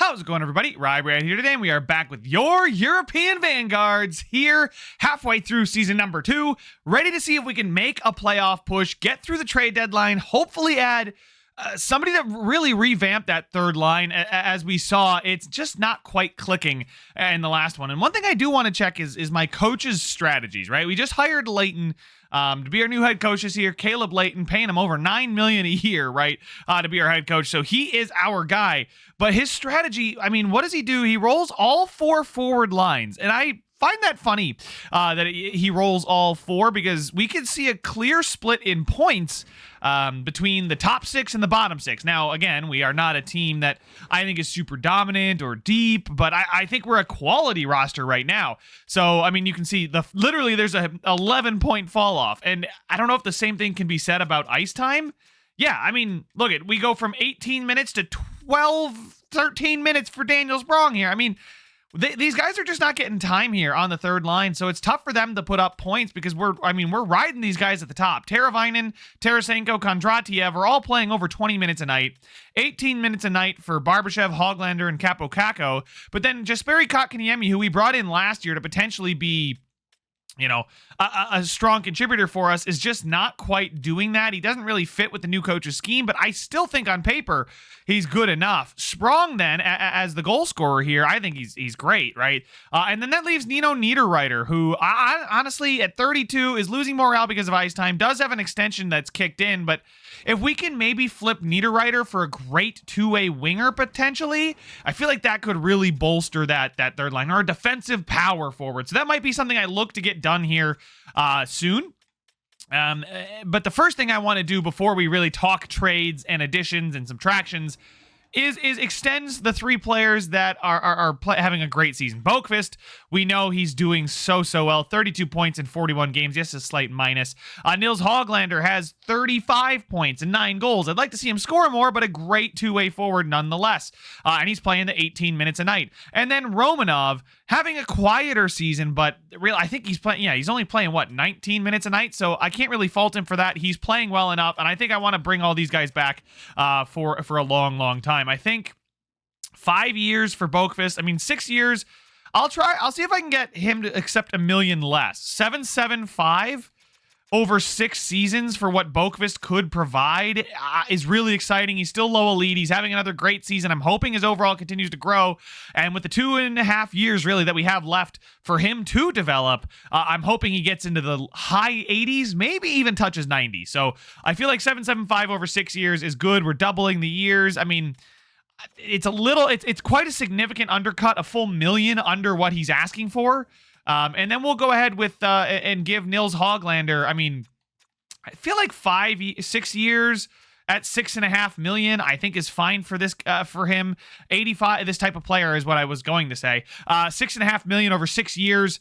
How's it going, everybody? Rye here today, and we are back with your European Vanguards here halfway through season number 2, ready to see if we can make a playoff push, get through the trade deadline, hopefully add somebody that really revamped that third line. As we saw, it's just not quite clicking in the last one. And one thing I do want to check is my coach's strategies, right? We just hired Leighton to be our new head coach this year. Caleb Leighton, paying him over $9 million a year, right, to be our head coach. So he is our guy. But his strategy, I mean, what does he do? He rolls all 4 forward lines. And I find that funny that he rolls all 4, because we can see a clear split in points between the top 6 and the bottom 6. Now, again, we are not a team that I think is super dominant or deep, but I think we're a quality roster right now. So, I mean, you can see literally there's a 11-point fall off, and I don't know if the same thing can be said about ice time. Yeah, I mean, look we go from 18 minutes to 13 minutes for Daniel Sprong here. I mean, these guys are just not getting time here on the third line, so it's tough for them to put up points because we're riding these guys at the top. Teravainen, Tarasenko, Kondratiev are all playing over 20 minutes a night, 18 minutes a night for Barbashev, Hoglander, and Capo Caco. But then Jesperi Kotkaniemi, who we brought in last year to potentially be, you know, a strong contributor for us, is just not quite doing that. He doesn't really fit with the new coach's scheme, but I still think on paper he's good enough. Sprong then, as the goal scorer here, I think he's great, right? And then that leaves Nino Niederreiter, who honestly at 32 is losing morale because of ice time, does have an extension that's kicked in, but if we can maybe flip Niederreiter for a great two-way winger potentially, I feel like that could really bolster that third line, or a defensive power forward. So that might be something I look to get done here soon. But the first thing I want to do before we really talk trades and additions and subtractions is extends the 3 players that are having a great season. Boqvist, we know he's doing so well. 32 points in 41 games. Yes, a slight minus. Nils Hoglander has 35 points and 9 goals. I'd like to see him score more, but a great two-way forward nonetheless. And he's playing the 18 minutes a night. And then Romanov, having a quieter season, but I think he's playing, he's only playing, 19 minutes a night, so I can't really fault him for that. He's playing well enough, and I think I want to bring all these guys back for a long time. I think 5 years for Boqvist. I mean, 6 years, I'll see if I can get him to accept $1 million less. 775 over 6 seasons for what Boqvist could provide is really exciting. He's still low elite. He's having another great season. I'm hoping his overall continues to grow. And with the 2.5 years really that we have left for him to develop, I'm hoping he gets into the high 80s, maybe even touches 90. So I feel like 775 over 6 years is good. We're doubling the years. I mean, it's quite a significant undercut, a full $1 million under what he's asking for. And then we'll go ahead with and give Nils Hoglander. I mean, I feel like 6 years at $6.5 million, I think is fine for this for him. 85, this type of player is what I was going to say. $6.5 million over 6 years.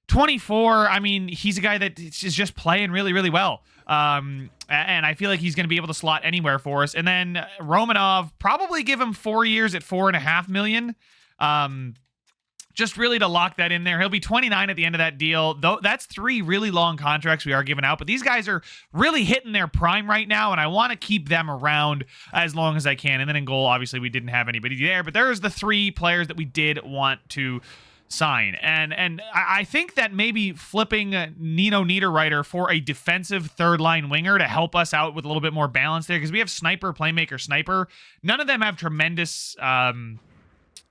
24. I mean, he's a guy that is just playing really well. And I feel like he's going to be able to slot anywhere for us. And then Romanov, probably give him 4 years at $4.5 million. Just really to lock that in there. He'll be 29 at the end of that deal. Though that's 3 really long contracts we are giving out, but these guys are really hitting their prime right now, and I want to keep them around as long as I can. And then in goal, obviously we didn't have anybody there, but there's the 3 players that we did want to sign. And I think that maybe flipping Nino Niederreiter for a defensive third line winger to help us out with a little bit more balance there, because we have sniper, playmaker, sniper. None of them have tremendous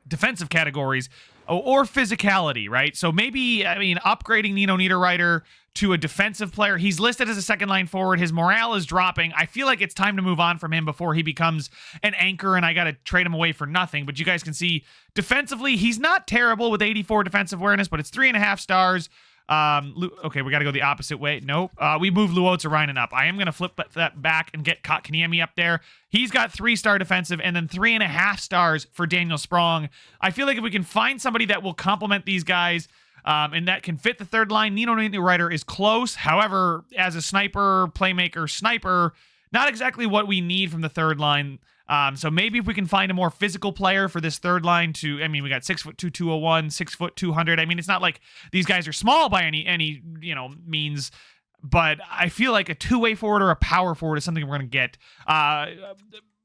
defensive categories or physicality, right? So maybe, I mean, upgrading Nino Niederreiter to a defensive player. He's listed as a second line forward. His morale is dropping. I feel like it's time to move on from him before he becomes an anchor and I got to trade him away for nothing. But you guys can see defensively, he's not terrible with 84 defensive awareness, but it's 3.5 stars. Okay, we got to go the opposite way. Nope. We move Luotz-Rinen up. I am going to flip that back and get Kotkaniemi up there. He's got 3-star defensive and then 3.5 stars for Daniel Sprong. I feel like if we can find somebody that will complement these guys, and that can fit the third line, Nino Niederreiter is close. However, as a sniper, playmaker, sniper, not exactly what we need from the third line. So maybe if we can find a more physical player for this third line we got 6'2", 201, 6', 200. I mean, it's not like these guys are small by any means, but I feel like a two-way forward or a power forward is something we're going to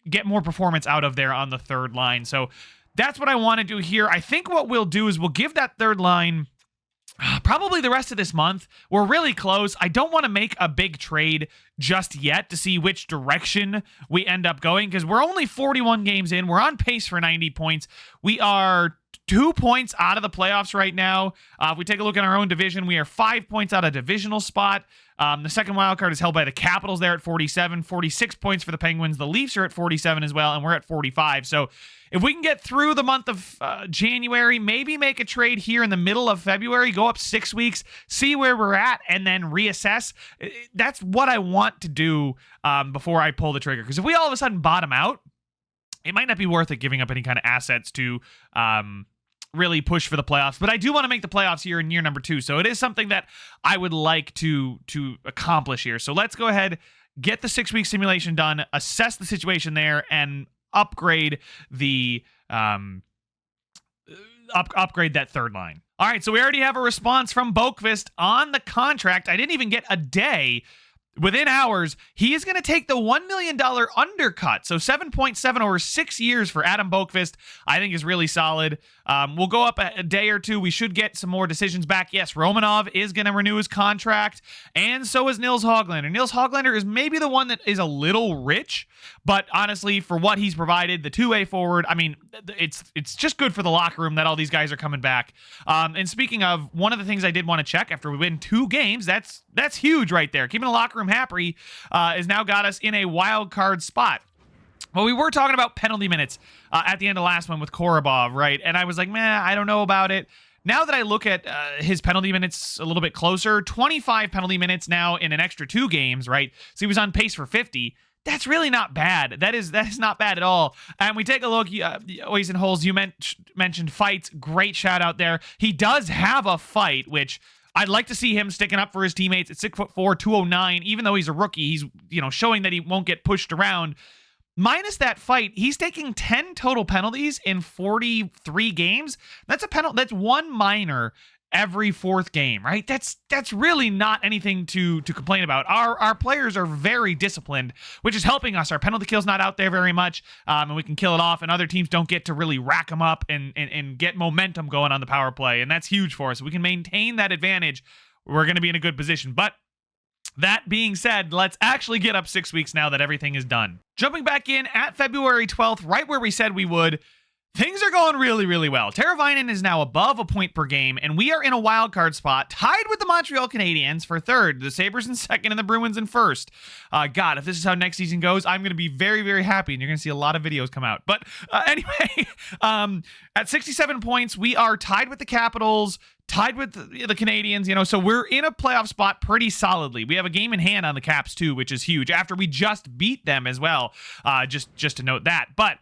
get more performance out of there on the third line. So that's what I want to do here. I think what we'll do is we'll give that third line probably the rest of this month. We're really close. I don't want to make a big trade just yet to see which direction we end up going, because we're only 41 games in. We're on pace for 90 points. We are 2 points out of the playoffs right now. If we take a look at our own division, we are 5 points out of divisional spot. The second wild card is held by the Capitals there at 47, 46 points for the Penguins. The Leafs are at 47 as well, and we're at 45. So if we can get through the month of January, maybe make a trade here in the middle of February, go up 6 weeks, see where we're at, and then reassess. That's what I want to do before I pull the trigger. Because if we all of a sudden bottom out, it might not be worth it giving up any kind of assets to really push for the playoffs. But I do want to make the playoffs here in year number 2. So it is something that I would like to accomplish here. So let's go ahead, get the 6-week simulation done, assess the situation there, and upgrade the upgrade that third line. All right, so we already have a response from Boqvist on the contract. I didn't even get a day. Within hours, he is going to take the $1 million undercut. So 7.7 over 6 years for Adam Boqvist, I think is really solid. We'll go up a day or two. We should get some more decisions back. Yes, Romanov is going to renew his contract, and so is Nils Höglander. Nils Höglander is maybe the one that is a little rich, but honestly, for what he's provided, the two-way forward, I mean, it's just good for the locker room that all these guys are coming back. And speaking of, one of the things I did want to check after we win 2 games, that's huge right there. Keeping the locker room happy has now got us in a wild card spot. Well, we were talking about penalty minutes at the end of last one with Korobov, right? And I was like, man, I don't know about it. Now that I look at his penalty minutes a little bit closer, 25 penalty minutes now in an extra 2 games, right? So he was on pace for 50. That's really not bad. That is not bad at all. And we take a look, Oisin Holes, you mentioned fights. Great shout out there. He does have a fight, which I'd like to see him sticking up for his teammates at 6'4", 209. Even though he's a rookie, he's showing that he won't get pushed around. Minus that fight, he's taking 10 total penalties in 43 games. That's that's 1 minor every 4th game, right? That's really not anything to complain about. Our players are very disciplined, which is helping us. Our penalty kill's not out there very much, and we can kill it off, and other teams don't get to really rack them up and get momentum going on the power play, and that's huge for us. If we can maintain that advantage, we're going to be in a good position. But that being said, let's actually get up 6 weeks now that everything is done. Jumping back in at February 12th, right where we said we would, things are going really, really well. Teravainen is now above a point per game, and we are in a wild card spot, tied with the Montreal Canadiens for 3rd, the Sabres in 2nd, and the Bruins in 1st. God, if this is how next season goes, I'm going to be very, very happy, and you're going to see a lot of videos come out. But anyway, at 67 points, we are tied with the Capitals, tied with the Canadiens, so we're in a playoff spot pretty solidly. We have a game in hand on the Caps too, which is huge, after we just beat them as well, just to note that. But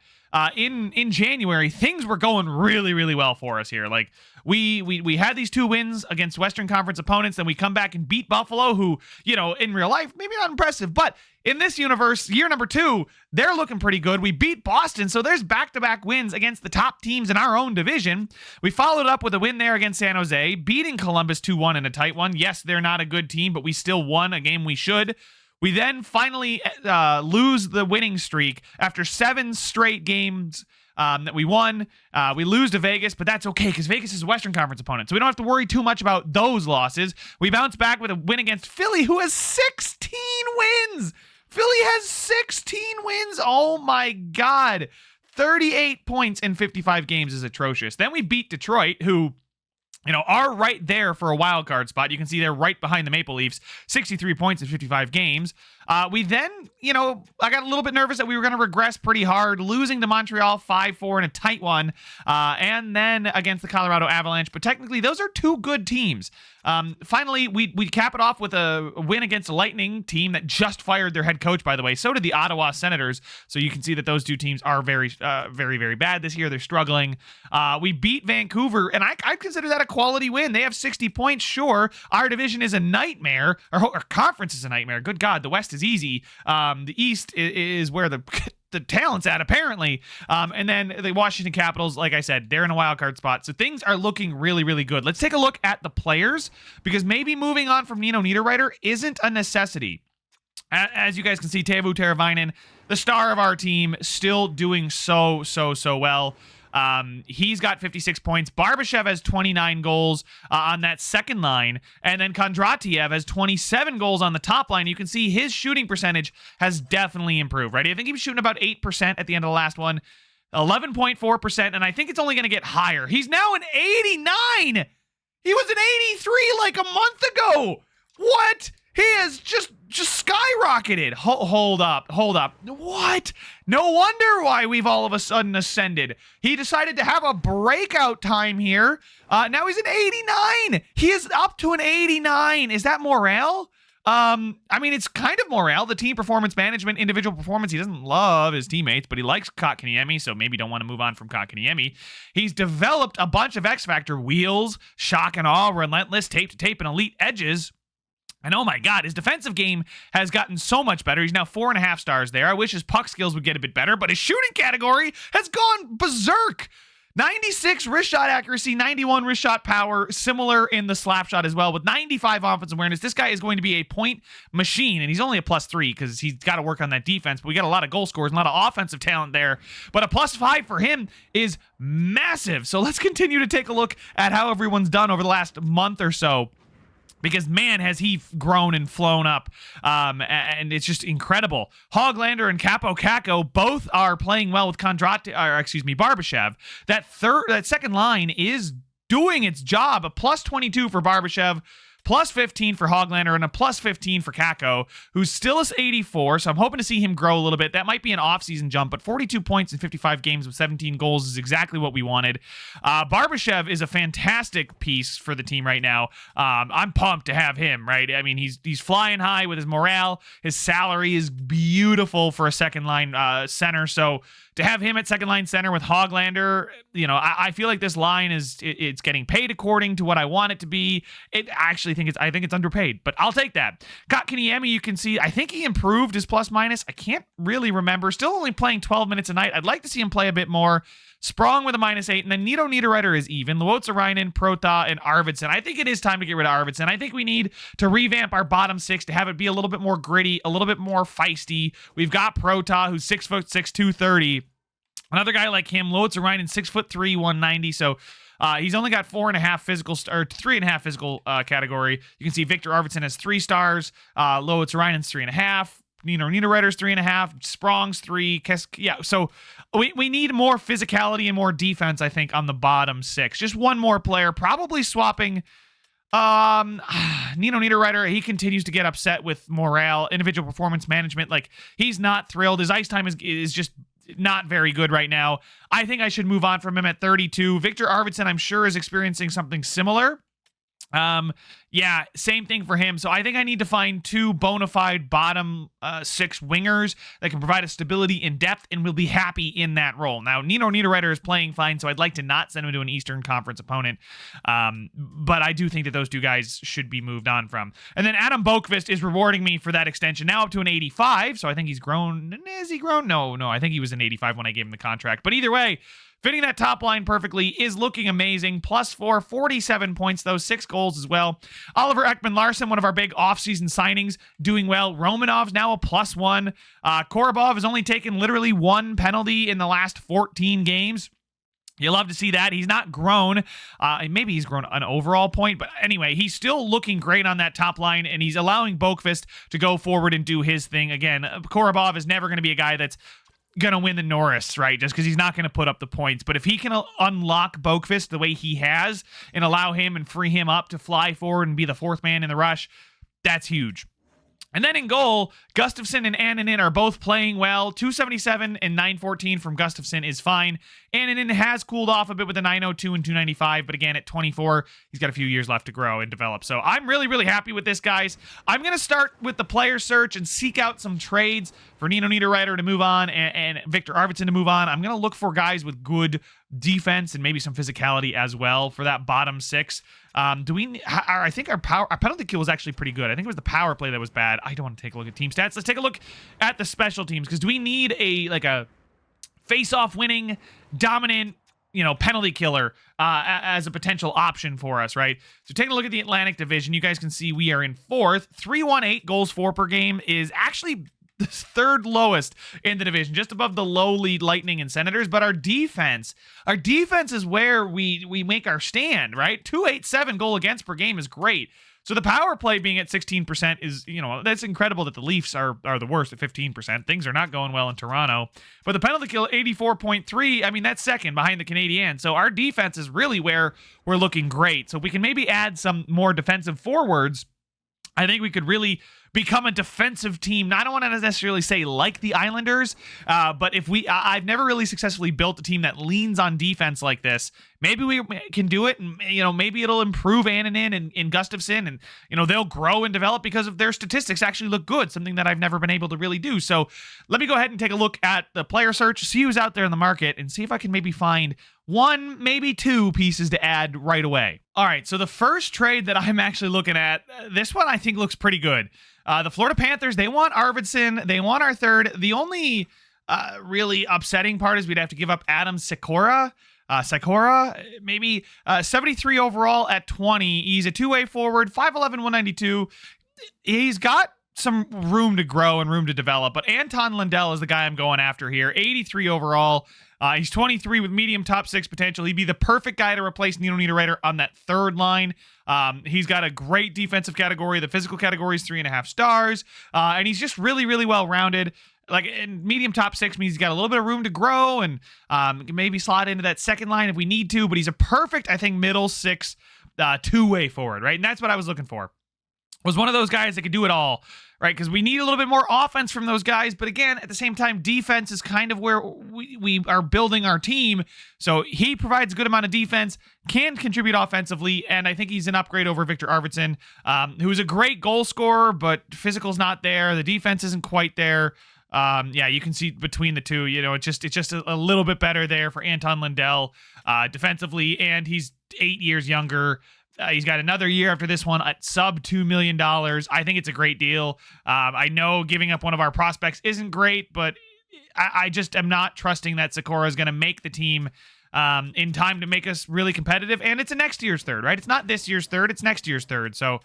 in January, things were going really, really well for us here. Like, we had these 2 wins against Western Conference opponents, then we come back and beat Buffalo, who, in real life, maybe not impressive, but in this universe, year number 2, they're looking pretty good. We beat Boston, so there's back-to-back wins against the top teams in our own division. We followed up with a win there against San Jose, beating Columbus 2-1 in a tight one. Yes, they're not a good team, but we still won a game we should. We then finally lose the winning streak after 7 straight games that we won. We lose to Vegas, but that's okay because Vegas is a Western Conference opponent, so we don't have to worry too much about those losses. We bounce back with a win against Philly, who has 16 wins. Philly has 16 wins. Oh my God. 38 points in 55 games is atrocious. Then we beat Detroit, who are right there for a wild card spot. You can see they're right behind the Maple Leafs, 63 points in 55 games. We then, I got a little bit nervous that we were going to regress pretty hard, losing to Montreal 5-4 in a tight one, and then against the Colorado Avalanche. But technically, those are 2 good teams. Finally, we cap it off with a win against a Lightning team that just fired their head coach, by the way. So did the Ottawa Senators. So you can see that those 2 teams are very, very, very bad this year. They're struggling. We beat Vancouver, and I consider that a quality win. They have 60 points, sure. Our division is a nightmare. Our conference is a nightmare. Good God, the West is easy. The East is where the talent's at, apparently. And then the Washington Capitals, like I said, they're in a wild card spot. So things are looking really, really good. Let's take a look at the players, because maybe moving on from Nino Niederreiter isn't a necessity. As you guys can see, Teuvo Teravainen, the star of our team, still doing so well. He's got 56 points. Barbashev has 29 goals on that second line. And then Kondratiev has 27 goals on the top line. You can see his shooting percentage has definitely improved, right? I think he was shooting about 8% at the end of the last one. 11.4%, and I think it's only going to get higher. He's now an 89. He was an 83 like a month ago. What? He has just skyrocketed. Hold up. What? No wonder why we've all of a sudden ascended. He decided to have a breakout time here. Now he's an 89. He is up to an 89. Is that morale? I mean, it's kind of morale. The team performance management, individual performance. He doesn't love his teammates, but he likes Kotkaniemi, so maybe don't want to move on from Kotkaniemi. He's developed a bunch of X-Factor wheels, shock and awe, relentless, tape to tape, and elite edges. And oh my God, his defensive game has gotten so much better. He's now 4.5 stars there. I wish his puck skills would get a bit better, but his shooting category has gone berserk. 96 wrist shot accuracy, 91 wrist shot power, similar in the slap shot as well, with 95 offensive awareness. This guy is going to be a point machine, and he's only a +3 because he's got to work on that defense, but we got a lot of goal scorers and a lot of offensive talent there. But a +5 for him is massive. So let's continue to take a look at how everyone's done over the last month or so. Because, man, has he grown and flown up. And it's just incredible. Hoglander and Capo Caco both are playing well with Barbashev. That second line is doing its job. A +22 for Barbashev, +15 for Hoglander, and a +15 for Caco, who's still is 84, so I'm hoping to see him grow a little bit. That might be an off-season jump, but 42 points in 55 games with 17 goals is exactly what we wanted. Barbashev is a fantastic piece for the team right now. I'm pumped to have him, right? I mean, he's flying high with his morale. His salary is beautiful for a second-line center, so to have him at second line center with Hoglander, I feel like this line it's getting paid according to what I want it to be. I think it's underpaid, but I'll take that. Kotkaniemi, you can see, I think he improved his plus minus. I can't really remember. Still only playing 12 minutes a night. I'd like to see him play a bit more. Sprong with a -8, and then Nito Niederreiter is even. Luotsa-Rainen, Prota, and Arvidsson. I think it is time to get rid of Arvidsson. I think we need to revamp our bottom six to have it be a little bit more gritty, a little bit more feisty. We've got Prota, who's 6'6", 230. Another guy like him, Luotsa-Rainen, 6'3", 190. So he's only got 4.5 physical, or 3.5 physical category. You can see Victor Arvidsson has 3 stars. Luotsa-Rainen's 3.5. Niederreiter's 3.5, Sprong's 3. Yeah, so we need more physicality and more defense, I think, on the bottom six. Just one more player, probably swapping Nino Niederreiter. He continues to get upset with morale, individual performance management. Like, he's not thrilled. His ice time is just not very good right now. I think I should move on from him at 32. Victor Arvidsson, I'm sure, is experiencing something similar. Yeah, same thing for him. So I think I need to find 2 bona fide bottom 6 wingers that can provide us stability and depth, and we'll be happy in that role. Now, Nino Niederreiter is playing fine, so I'd like to not send him to an Eastern Conference opponent. But I do think that those 2 guys should be moved on from. And then Adam Boqvist is rewarding me for that extension, now up to an 85. So I think he's grown. Is he grown? No, I think he was an 85 when I gave him the contract. But either way, fitting that top line perfectly, is looking amazing. +4, 47 points, though, 6 goals as well. Oliver Ekman-Larsson, one of our big offseason signings, doing well. Romanov's now a +1. Korobov has only taken literally 1 penalty in the last 14 games. You love to see that. He's not grown. Maybe he's grown an overall point, but anyway, he's still looking great on that top line, and he's allowing Boqvist to go forward and do his thing. Again, Korobov is never going to be a guy that's going to win the Norris, right? Just because he's not going to put up the points. But if he can unlock Boqvist the way he has and allow him and free him up to fly forward and be the 4th man in the rush, that's huge. And then in goal, Gustafsson and Annunen are both playing well. 277 and 914 from Gustafsson is fine. Annunen has cooled off a bit with a 902 and 295, but again, at 24, he's got a few years left to grow and develop. So I'm really, really happy with this, guys. I'm going to start with the player search and seek out some trades for Nino Niederreiter to move on and Victor Arvidsson to move on. I'm going to look for guys with good defense and maybe some physicality as well for that bottom 6. I think our penalty kill was actually pretty good. I think it was the power play that was bad. I don't want to take a look at team stats. Let's take a look at the special teams, because do we need a face-off winning, dominant, penalty killer as a potential option for us, right? So taking a look at the Atlantic Division, you guys can see we are in 4th. 318 goals for per game is actually third lowest in the division, just above the lowly Lightning and Senators. But our defense is where we make our stand, right? 287 goal against per game is great. So the power play being at 16% is, that's incredible that the Leafs are the worst at 15%. Things are not going well in Toronto. But the penalty kill, 84.3, I mean, that's second behind the Canadiens. So our defense is really where we're looking great. So we can maybe add some more defensive forwards. I think we could really become a defensive team. Now, I don't want to necessarily say like the Islanders, but I've never really successfully built a team that leans on defense like this. Maybe we can do it, and maybe it'll improve Annunen and Gustafsson, and they'll grow and develop because of their statistics actually look good, something that I've never been able to really do. So let me go ahead and take a look at the player search, see who's out there in the market, and see if I can maybe find one, maybe two pieces to add right away. All right, so the first trade that I'm actually looking at, this one I think looks pretty good. The Florida Panthers, they want Arvidsson. They want our third. The only really upsetting part is we'd have to give up Adam Sikora, maybe 73 overall at 20. He's a two-way forward, 5'11", 192. He's got some room to grow and room to develop, but Anton Lundell is the guy I'm going after here. 83 overall. He's 23 with medium top six potential. He'd be the perfect guy to replace Nino Niederreiter on that third line. He's got a great defensive category. The physical category is 3.5 stars. And he's just really, really well-rounded. Like, in medium top six means he's got a little bit of room to grow and maybe slot into that second line if we need to, but he's a perfect, I think, middle six two-way forward, right? And that's what I was looking for. Was one of those guys that could do it all, right? Because we need a little bit more offense from those guys. But again, at the same time, defense is kind of where we are building our team. So he provides a good amount of defense, can contribute offensively, and I think he's an upgrade over Victor Arvidsson, who's a great goal scorer, but physical's not there. The defense isn't quite there. You can see between the two, it's just a little bit better there for Anton Lundell defensively, and he's 8 years younger. He's got another year after this one at sub $2 million. I think it's a great deal. I know giving up one of our prospects isn't great, but I just am not trusting that Sikora is going to make the team in time to make us really competitive. And it's a next year's third, right? It's not this year's third. It's next year's third. So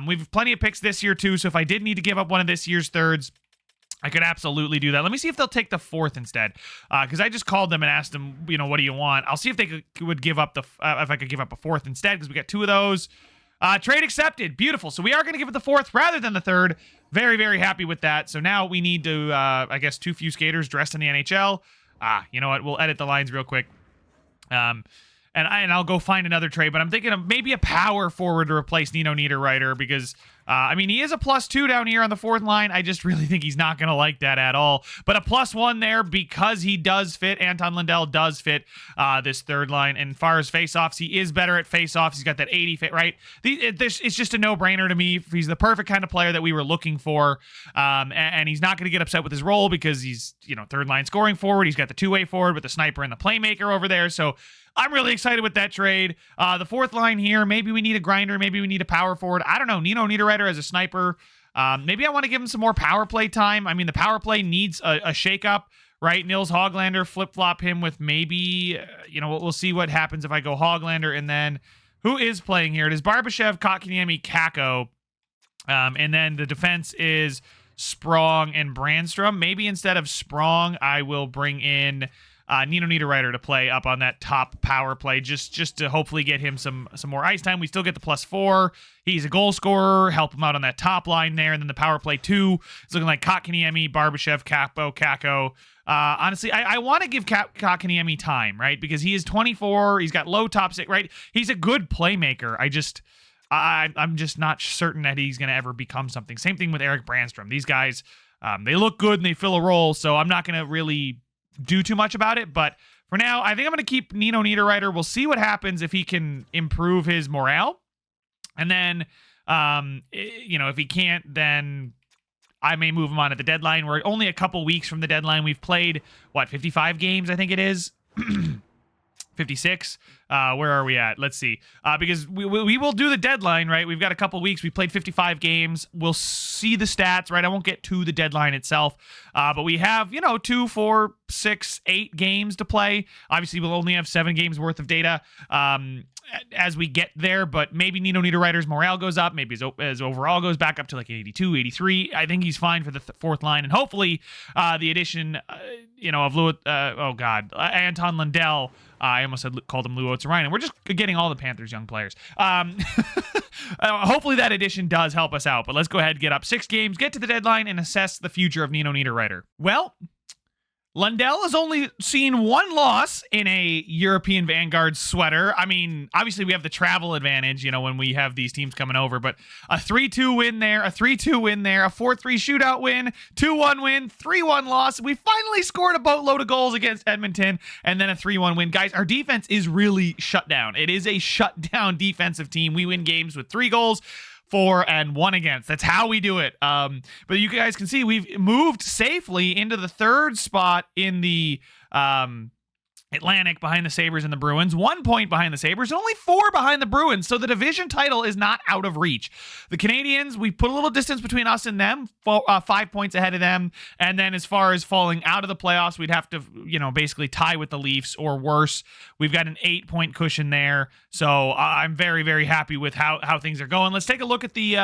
we've plenty of picks this year too. So if I did need to give up one of this year's thirds, I could absolutely do that. Let me see if they'll take the fourth instead, because I just called them and asked them, what do you want? I'll see if they would give up if I could give up a fourth instead, because we got two of those. Trade accepted. Beautiful. So we are going to give it the fourth rather than the third. Very, very happy with that. So now we need to, I guess, too few skaters dressed in the NHL. You know what? We'll edit the lines real quick. And I'll go find another trade, but I'm thinking of maybe a power forward to replace Nino Niederreiter because, he is a +2 down here on the fourth line. I just really think he's not going to like that at all. But a +1 there because he does fit. Anton Lundell does fit this third line. And as far as faceoffs, he is better at faceoffs. He's got that 80 fit, right? It's just a no-brainer to me. He's the perfect kind of player that we were looking for. And he's not going to get upset with his role because he's, third line scoring forward. He's got the two-way forward with the sniper and the playmaker over there. So I'm really excited with that trade. The fourth line here, maybe we need a grinder, maybe we need a power forward. I don't know. Nino Niederreiter as a sniper. Maybe I want to give him some more power play time. The power play needs a shakeup, right? Nils Höglander, flip-flop him with maybe, we'll see what happens if I go Höglander. And then who is playing here? It is Barbashev, Kotkaniemi, Kakko. And then the defense is Sprong and Brandstrom. Maybe instead of Sprong, I will bring in Nino Niederreiter to play up on that top power play just to hopefully get him some more ice time. We still get the +4. He's a goal scorer. Help him out on that top line there. And then the power play 2 is looking like Kotkaniemi, Barbashev, Kakko. Honestly, I want to give Kotkaniemi time, right? Because he is 24. He's got low top six, right? He's a good playmaker. I'm just not certain that he's going to ever become something. Same thing with Eric Brandstrom. These guys, they look good and they fill a role. So I'm not going to really do too much about it, but for now, I think I'm going to keep Nino Niederreiter. We'll see what happens if he can improve his morale, and then, if he can't, then I may move him on at the deadline. We're only a couple weeks from the deadline. We've played 55 games, I think it is. 56. Where are we at? Let's see. Because we will do the deadline, right? We've got a couple weeks. We played 55 games. We'll see the stats, right? I won't get to the deadline itself. But we have, 2, 4, 6, 8 games to play. Obviously, we'll only have 7 games worth of data as we get there, but maybe Nino Niederreiter's morale goes up. Maybe his overall goes back up to like 82, 83. I think he's fine for the fourth line, and hopefully the addition, of Anton Lundell. I almost called him Lou Otsarainen. We're just getting all the Panthers young players. Hopefully that addition does help us out, but let's go ahead and get up 6 games, get to the deadline, and assess the future of Nino Niederreiter. Well, Lundell has only seen 1 loss in a European Vanguard sweater. I mean, obviously we have the travel advantage, when we have these teams coming over, but a 3-2 win there, a 3-2 win there, a 4-3 shootout win, 2-1 win, 3-1 loss. We finally scored a boatload of goals against Edmonton, and then a 3-1 win. Guys, our defense is really shut down. It is a shut-down defensive team. We win games with 3 goals, 4 and 1 against. That's how we do it. But you guys can see we've moved safely into the 3rd spot in the Atlantic behind the Sabres and the Bruins. 1 point behind the Sabres, only 4 behind the Bruins. So the division title is not out of reach. The Canadiens, we put a little distance between us and them, 5 points ahead of them. And then as far as falling out of the playoffs, we'd have to, basically tie with the Leafs or worse. We've got an 8-point cushion there. So I'm very, very happy with how things are going. Let's take a look at the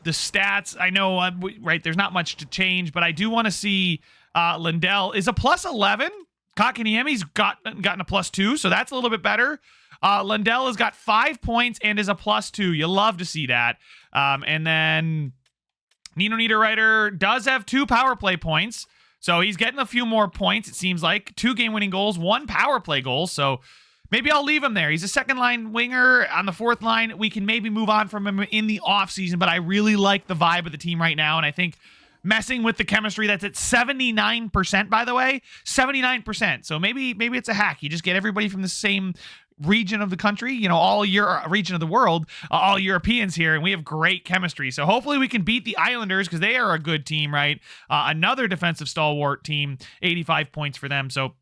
stats. I know, right, there's not much to change, but I do want to see Lundell is a +11. Kotkaniemi's gotten a +2, so that's a little bit better. Lundell has got 5 points and is a +2. You love to see that. And then Nino Niederreiter does have 2 power play points, so he's getting a few more points, it seems like. 2 game-winning goals, 1 power play goal, so maybe I'll leave him there. He's a second-line winger. On the 4th line, we can maybe move on from him in the offseason, but I really like the vibe of the team right now, and I think messing with the chemistry that's at 79%, by the way, 79%. So maybe it's a hack. You just get everybody from the same region of the country, region of the world, all Europeans here, and we have great chemistry. So hopefully we can beat the Islanders because they are a good team, right? Another defensive stalwart team, 85 points for them. So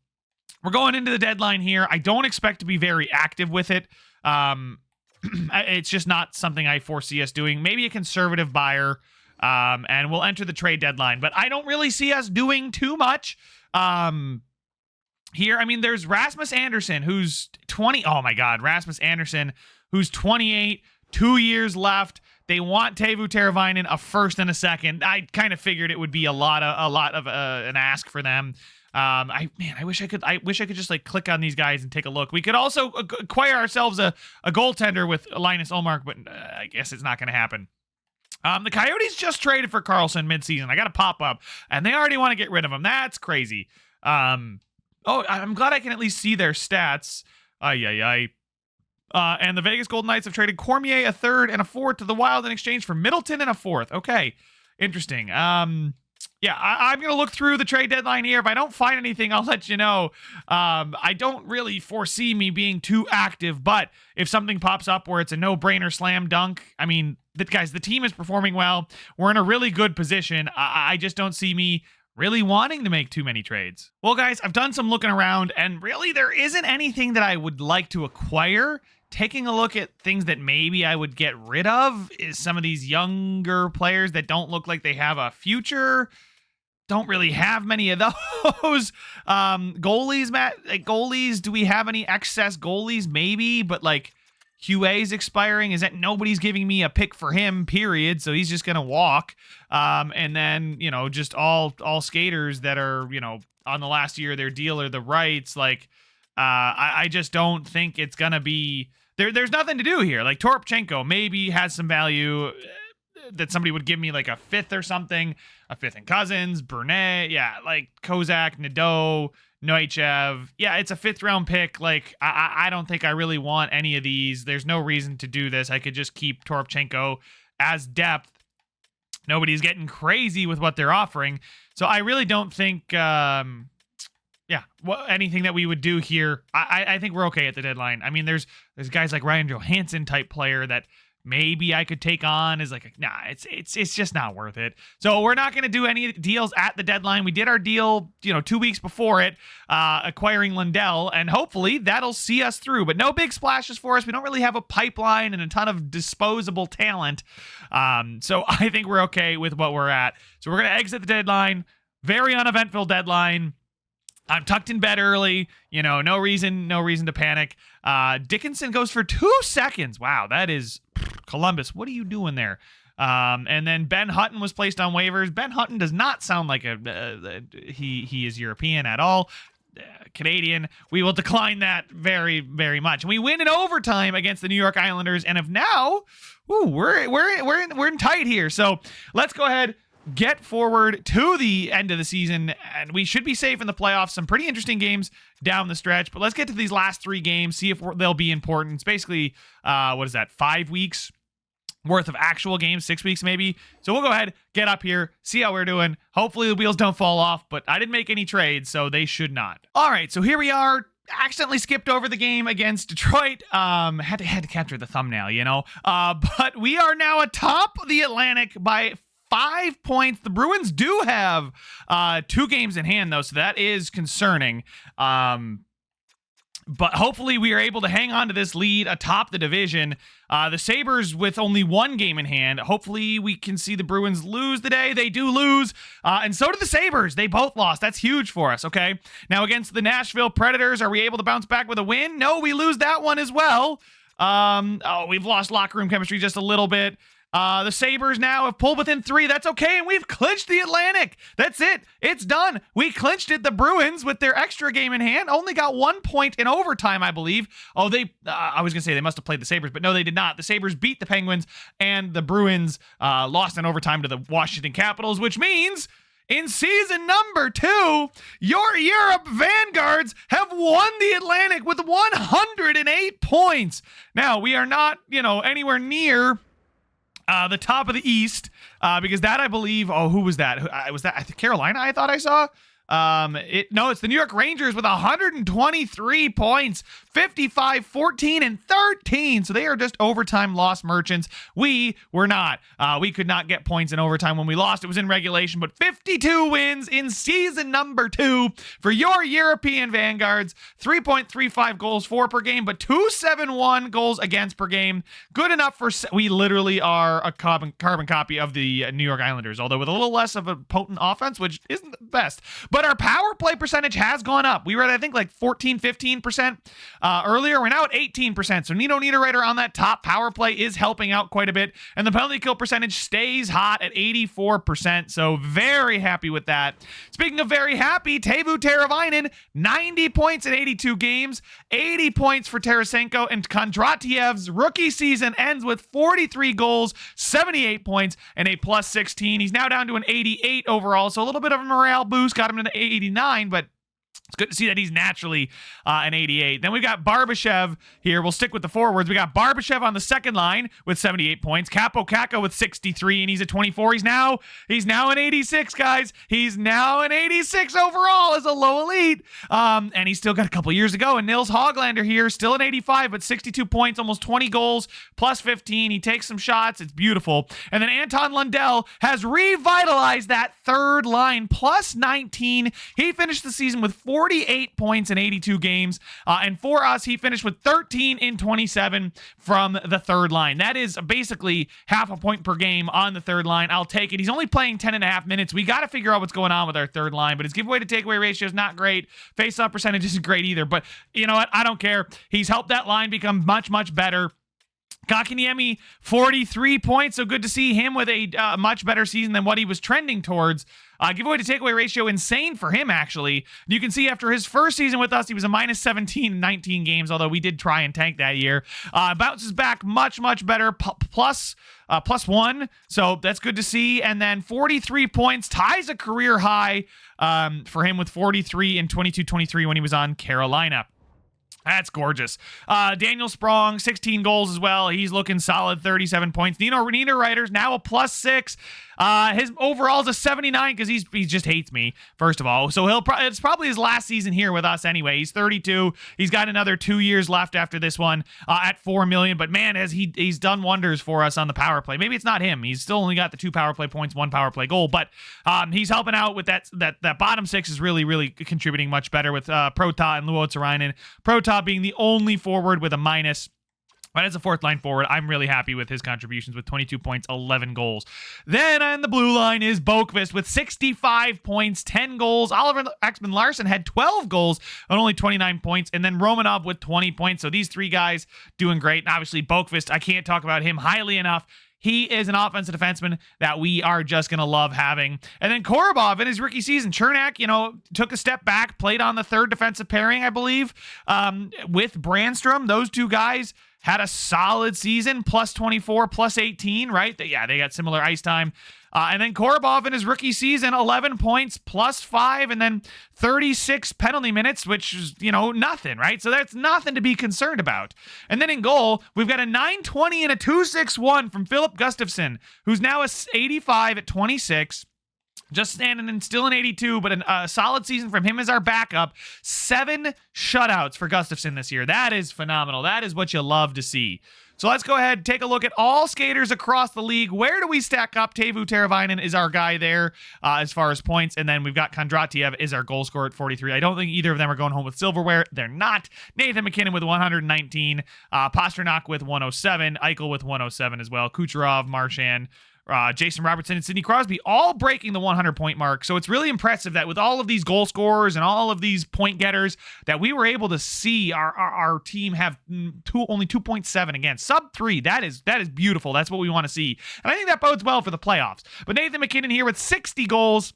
we're going into the deadline here. I don't expect to be very active with it. It's just not something I foresee us doing. Maybe a conservative buyer. And we'll enter the trade deadline, but I don't really see us doing too much here. I mean, there's Rasmus Andersson, who's 20. Oh my God, Rasmus Andersson, who's 28, 2 years left. They want Teuvo Teravainen, a 1st and a 2nd. I kind of figured it would be a lot of an ask for them. I wish I could just like click on these guys and take a look. We could also acquire ourselves a goaltender with Linus Ullmark, but I guess it's not going to happen. The Coyotes just traded for Karlsson midseason. I got a pop-up, and they already want to get rid of him. That's crazy. I'm glad I can at least see their stats. And the Vegas Golden Knights have traded Cormier, a 3rd and a 4th to the Wild in exchange for Middleton and a 4th. Okay, interesting. I'm going to look through the trade deadline here. If I don't find anything, I'll let you know. I don't really foresee me being too active, but if something pops up where it's a no-brainer slam dunk, I mean, the team is performing well. We're in a really good position. I just don't see me really wanting to make too many trades. Well, guys, I've done some looking around, and really there isn't anything that I would like to acquire. Taking a look at things that maybe I would get rid of is some of these younger players that don't look like they have a future. Don't really have many of those. Goalies, Matt. Like goalies, do we have any excess goalies? Maybe, but like Huey's expiring. Is that nobody's giving me a pick for him, period. So he's just going to walk. And then, just all skaters that are, on the last year of their deal or the rights. Like, I just don't think it's going to be there's nothing to do here. Like Toropchenko maybe has some value that somebody would give me like a 5th or something, a 5th in Cousins, Burnett. Yeah. Like Kozak, Nadeau, Noichev. Yeah, it's a 5th round pick. Like, I don't think I really want any of these. There's no reason to do this. I could just keep Toropchenko as depth. Nobody's getting crazy with what they're offering. So I really don't think, anything that we would do here. I think we're okay at the deadline. I mean, there's guys like Ryan Johansson type player that maybe I could take on is like, it's just not worth it. So we're not going to do any deals at the deadline. We did our deal, 2 weeks before it, acquiring Lundell, and hopefully that'll see us through, but no big splashes for us. We don't really have a pipeline and a ton of disposable talent. So I think we're okay with what we're at. So we're going to exit the deadline. Very uneventful deadline. I'm tucked in bed early, no reason to panic. Dickinson goes for 2 seconds. Wow, that is Columbus. What are you doing there? And then Ben Hutton was placed on waivers. Ben Hutton does not sound like he is European at all. Canadian. We will decline that very, very much. And we win in overtime against the New York Islanders, and if now, we're in tight here. So let's go ahead, get forward to the end of the season, and we should be safe in the playoffs. Some pretty interesting games down the stretch, but let's get to these last 3 games, see if they'll be important. It's basically, 5 weeks worth of actual games, 6 weeks maybe. So we'll go ahead, get up here, see how we're doing. Hopefully the wheels don't fall off, but I didn't make any trades, so they should not. All right, so here we are. Accidentally skipped over the game against Detroit. Had to capture the thumbnail, but we are now atop the Atlantic by 5 points. The Bruins do have 2 games in hand, though, so that is concerning. But hopefully we are able to hang on to this lead atop the division. The Sabres with only 1 game in hand. Hopefully we can see the Bruins lose today. They do lose. And so did the Sabres. They both lost. That's huge for us, okay? Now against the Nashville Predators, are we able to bounce back with a win? No, we lose that one as well. We've lost locker room chemistry just a little bit. The Sabres now have pulled within 3. That's okay, and we've clinched the Atlantic. That's it. It's done. We clinched it. The Bruins, with their extra game in hand, only got 1 point in overtime, I believe. Oh, I was going to say they must have played the Sabres, but no, they did not. The Sabres beat the Penguins, and the Bruins lost in overtime to the Washington Capitals, which means in season number 2, your Europe Vanguards have won the Atlantic with 108 points. Now, we are not, anywhere near the top of the East, because that, I believe, who was that? Was that Carolina? I thought I saw. It's the New York Rangers with 123 points, 55, 14, and 13. So they are just overtime loss merchants. We were not. We could not get points in overtime when we lost. It was in regulation, but 52 wins in season number 2 for your European Vanguards. 3.35 goals for per game, but 2.71 goals against per game. Good enough for, we literally are a carbon copy of the New York Islanders, although with a little less of a potent offense, which isn't the best. But our power play percentage has gone up. We were at, I think, like 14, 15% earlier. We're now at 18%. So Nino Niederreiter on that top power play is helping out quite a bit. And the penalty kill percentage stays hot at 84%. So very happy with that. Speaking of very happy, Teuvo Teravainen, 90 points in 82 games, 80 points for Tarasenko, and Kondratiev's rookie season ends with 43 goals, 78 points, and a plus 16. He's now down to an 88 overall. So a little bit of a morale boost, got him to 89, but it's good to see that he's naturally an 88. Then we got Barbashev here. We'll stick with the forwards. We got Barbashev on the second line with 78 points. Capo Caco with 63, and he's at 24. He's now an 86, guys. He's now an 86 overall as a low elite. And he's still got a couple years to go. And Nils Hoglander here, still an 85, but 62 points, almost 20 goals, plus 15. He takes some shots. It's beautiful. And then Anton Lundell has revitalized that third line, plus 19. He finished the season with 48 points in 82 games. And for us, he finished with 13 in 27 from the third line. That is basically half a point per game on the third line. I'll take it. He's only playing 10 and a half minutes. We got to figure out what's going on with our third line, but his giveaway to takeaway ratio is not great. Face-off percentage isn't great either, but you know what? I don't care. He's helped that line become much, much better. Kakiniemi, 43 points, so good to see him with a much better season than what he was trending towards. Giveaway to takeaway ratio, insane for him, actually. You can see after his first season with us, he was a minus 17 in 19 games, although we did try and tank that year. Bounces back much, much better, plus 1, so that's good to see. And then 43 points, ties a career high for him with 43 in 22-23 when he was on Carolina. That's gorgeous. Daniel Sprong, 16 goals as well. He's looking solid, 37 points. Nino Niederreiter's now a plus 6. His overall is a 79 because he just hates me, first of all. So it's probably his last season here with us anyway. He's 32. He's got another 2 years left after this one at $4 million. But man, he's done wonders for us on the power play. Maybe it's not him. He's still only got the 2 power play points, 1 power play goal. But he's helping out with that bottom 6 is really, really contributing much better with Prota and Luo Tsarainen. Prota being the only forward with a minus. But as a fourth line forward, I'm really happy with his contributions with 22 points, 11 goals. Then on the blue line is Boqvist with 65 points, 10 goals. Oliver Ekman-Larsson had 12 goals and only 29 points. And then Romanov with 20 points. So these three guys doing great. And obviously Boqvist, I can't talk about him highly enough. He is an offensive defenseman that we are just going to love having. And then Korobov in his rookie season, Chernak, took a step back, played on the third defensive pairing, I believe, with Brandstrom. Those two guys had a solid season, plus 24, plus 18, right? They got similar ice time. And then Korobov in his rookie season, 11 points, plus 5, and then 36 penalty minutes, which is, nothing, right? So that's nothing to be concerned about. And then in goal, we've got a 920 and a 261 from Philip Gustafsson, who's now a 85 at 26. Just standing in still an 82, but a solid season from him as our backup. 7 shutouts for Gustafsson this year. That is phenomenal. That is what you love to see. So let's go ahead and take a look at all skaters across the league. Where do we stack up? Teuvo Teravainen is our guy there as far as points. And then we've got Kondratiev is our goal scorer at 43. I don't think either of them are going home with silverware. They're not. Nathan MacKinnon with 119. Pasternak with 107. Eichel with 107 as well. Kucherov, Marchand, Jason Robertson, and Sidney Crosby all breaking the 100-point mark. So it's really impressive that with all of these goal scorers and all of these point getters that we were able to see our team have only 2.7 again. Sub 3. That is beautiful. That's what we want to see. And I think that bodes well for the playoffs. But Nathan MacKinnon here with 60 goals.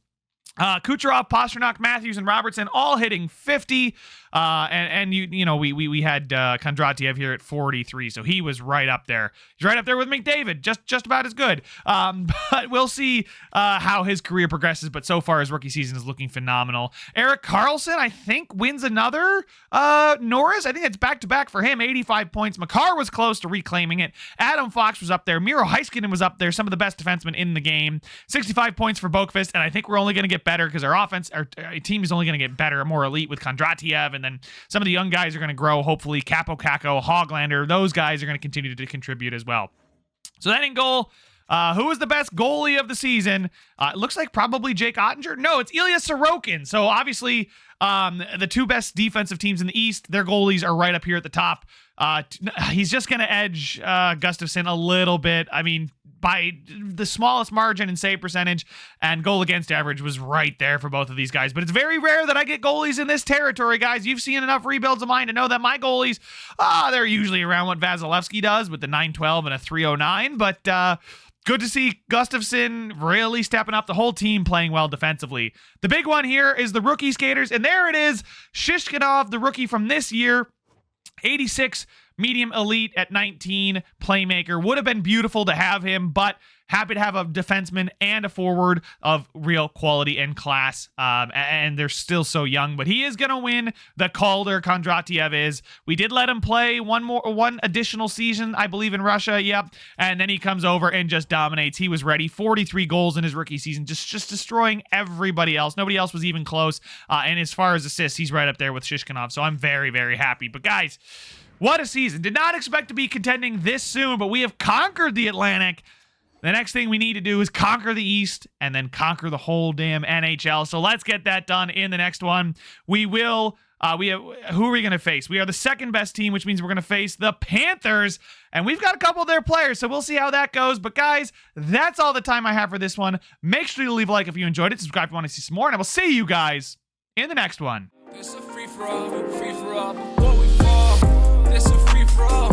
Kucherov, Pasternak, Matthews, and Robertson all hitting 50. And we had Kondratiev here at 43, so he was right up there. He's right up there with McDavid, just about as good. But we'll see how his career progresses. But so far, his rookie season is looking phenomenal. Erik Karlsson, I think, wins another Norris. I think it's back-to-back for him, 85 points. Makar was close to reclaiming it. Adam Fox was up there. Miro Heiskanen was up there, some of the best defensemen in the game. 65 points for Boqvist, and I think we're only going to get better because our team is only going to get better, more elite with Kondratiev, and then some of the young guys are going to grow, hopefully. Capo Caco, Hoglander, those guys are going to continue to contribute as well. So then in goal, who was the best goalie of the season? It looks like probably Jake Ottinger. No, it's Ilya Sorokin. So obviously the two best defensive teams in the East, their goalies are right up here at the top. He's just going to edge Gustafsson a little bit. I mean, by the smallest margin in save percentage, and goal against average was right there for both of these guys. But it's very rare that I get goalies in this territory, guys. You've seen enough rebuilds of mine to know that my goalies, they're usually around what Vasilevsky does with the 912 and a 309. But good to see Gustafsson really stepping up, the whole team playing well defensively. The big one here is the rookie skaters, and there it is. Shishkinov, the rookie from this year, 86 medium elite at 19 playmaker. Would have been beautiful to have him, but happy to have a defenseman and a forward of real quality and class. And they're still so young, but he is going to win the Calder. Kondratiev is. We did let him play one additional season, I believe, in Russia. Yep. And then he comes over and just dominates. He was ready. 43 goals in his rookie season, just destroying everybody else. Nobody else was even close. And as far as assists, he's right up there with Shishkinov. So I'm very, very happy. But guys, what a season. Did not expect to be contending this soon, but we have conquered the Atlantic. The next thing we need to do is conquer the East and then conquer the whole damn NHL. So let's get that done in the next one. We will. Who are we going to face? We are the second best team, which means we're going to face the Panthers. And we've got a couple of their players, so we'll see how that goes. But guys, that's all the time I have for this one. Make sure to leave a like if you enjoyed it. Subscribe if you want to see some more. And I will see you guys in the next one. It's a free for all, but what we fall. It's a free for all,